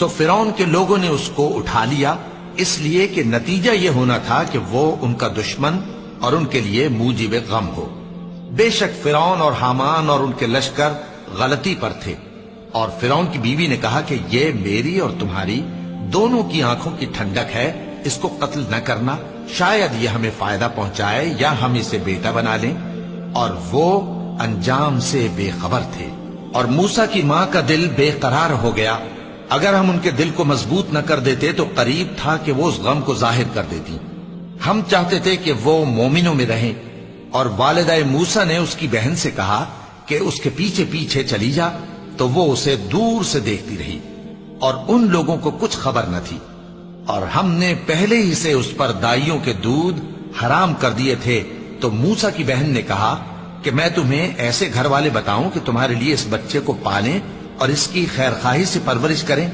سو فرعون کے لوگوں نے اس کو اٹھا لیا، اس لیے کہ نتیجہ یہ ہونا تھا کہ وہ ان کا دشمن اور ان کے لیے موجب غم ہو۔ بے شک فرعون اور حامان اور ان کے لشکر غلطی پر تھے، اور فرعون کی بیوی نے کہا کہ یہ میری اور تمہاری دونوں کی آنکھوں کی ٹھنڈک ہے، اس کو قتل نہ کرنا، شاید یہ ہمیں فائدہ پہنچائے یا ہم اسے بیٹا بنا لیں۔ اور وہ انجام سے بے خبر تھے۔ اور موسیٰ کی ماں کا دل بے قرار ہو گیا، اگر ہم ان کے دل کو مضبوط نہ کر دیتے تو قریب تھا کہ وہ اس غم کو ظاہر کر دیتی۔ ہم چاہتے تھے کہ وہ مومنوں میں رہیں۔ اور والدہ موسیٰ نے اس کی بہن سے کہا کہ اس کے پیچھے پیچھے چلی جا، تو وہ اسے دور سے دیکھتی رہی، اور ان لوگوں کو کچھ خبر نہ تھی۔ اور ہم نے پہلے ہی سے اس پر دائیوں کے دودھ حرام کر دیے تھے۔ تو موسیٰ کی بہن نے کہا کہ میں تمہیں ایسے گھر والے بتاؤں کہ تمہارے لیے اس بچے کو پالیں اور اس کی خیر خواہی سے پرورش کریں۔